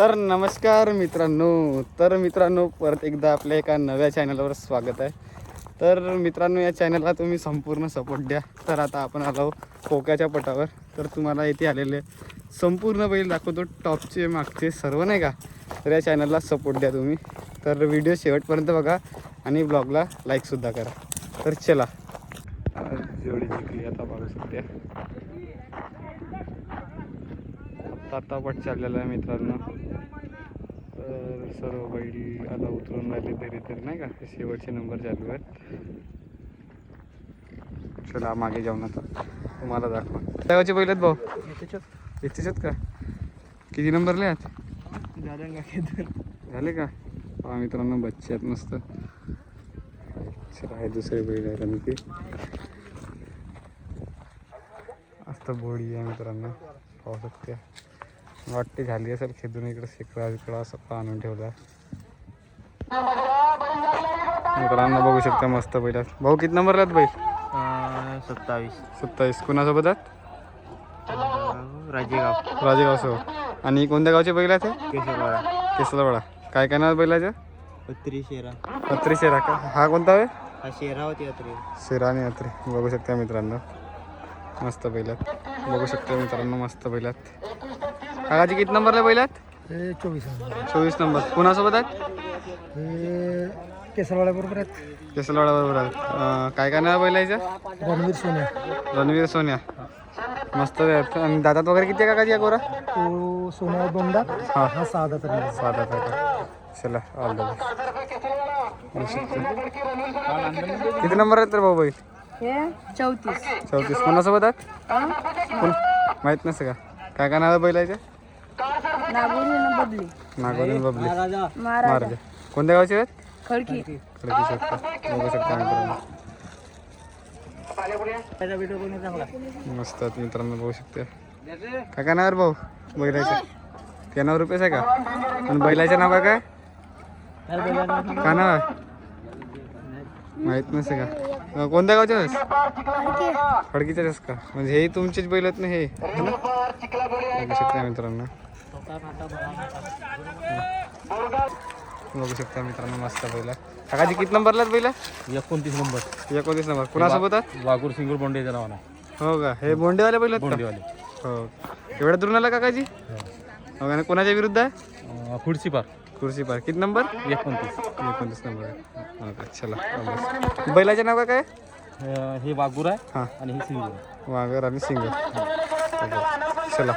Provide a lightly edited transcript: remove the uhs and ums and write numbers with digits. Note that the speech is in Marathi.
तर नमस्कार मित्रांनो परत एकदा आपल्या एका नव्या चॅनलवर स्वागत आहे. तर मित्रांनो, या चॅनलला तुम्ही संपूर्ण सपोर्ट द्या. तर आता आपण आलो कोक्याच्या पटावर. तर तुम्हाला इथे आलेले संपूर्ण बैल दाखवतो, टॉपचे मागचे सर्व नाही का. तर या चॅनलला सपोर्ट द्या तुम्ही. तर व्हिडिओ शेवटपर्यंत बघा आणि ब्लॉगला लाईकसुद्धा करा. तर चला, जोडी जिंकली आता बघू शकते. आता पट चाललेला आहे मित्रांनो. तर सर्व बैल आता उतरून राहिले तरी नाही का, शेवटचे नंबर चालू आहेत. चला मागे जाऊन आता तुम्हाला दाखवा. त्याचे बैल आहेत भाऊ, येतेच का? किती नंबरले आहेत? झाले का? हा मित्रांनो, बच्चे आहेत मस्त. चला, हे दुसरे बैल आहेत आणि ते मस्त बोडी आहे मित्रांनो, पाहू शकते. वाटते झाली असेल खेदून. इकडे शेकडा असं आणून ठेवला मित्रांनो, बघू शकता मस्त बैल आहेत. भाऊ किती नंबरला आहेत बैल? 27. कुणासोबत आहेत? राजेगाव सोबत. आणि कोणत्या गावचे बैल आहेत? केसरवाडा. काय काय नाव बैलाचं? पत्री शेरा का? हा कोणता आहे? शेरा आणि यात्री. बघू शकता मित्रांनो, मस्त बैल आहेत. बघू शकता मित्रांनो, मस्त बैल आहेत. काकाजी किती नंबरला बैल आहेत? 24 नंबर. कुणासोबत आहेत? केसरवाडा बरोबर आहेत. केसरवाडा बरोबर आहेत. काय काय नाव बैलायचं? रणवीर सोन्या. मस्त आहेत. आणि दातात वगैरे किती आहे काकाजी या गोरा? तो सोन्या 2 दात. हा 6 दात. चला, ऑल द बेस्ट. किती नंबर आहेत तर भाऊ बैल? 34. कोणासोबत आहेत? माहीत नसतं का? काय काय नाव बैलायचं? नागोरी बबली. महाराजा. कोणत्या गावचे आहेत? खडकी. शकता. बघू शकता मित्रांनो, मस्त आहेत मित्रांनो. बघू शकते. काय काय नाव भाऊ बैलाचं? त्या नाव रुपयेच आहे का? आणि बैलाचं नाव काय? काय नाव आहे? माहीत नसते का? कोणत्या गावचे आहेस? खडकीचे आहेस का? म्हणजे हे तुमचेच बैल आहेत ना हे? बघू शकता मित्रांनो, बघू शकता मित्रांनो, मस्त बैल. काकाजी किती नंबरला आहेत बैल? 29 नंबर. कुणासोबत आहेत? वाघूर सिंगूर बोंडेच्या नावानं. हो का? हे बोंडेवाले बैल आहेत का? हो. एवढ्या दुरून आला काकाजी? हो का? कोणाच्या विरुद्ध आहे? खुर्सी पार. किती नंबर? 29 नंबर आहे. हो का? चला, बैलाचे नाव काय? हे वाघूर आहे. हां, आणि हे सिंगूर. वाघर आणि सिंगर. चला.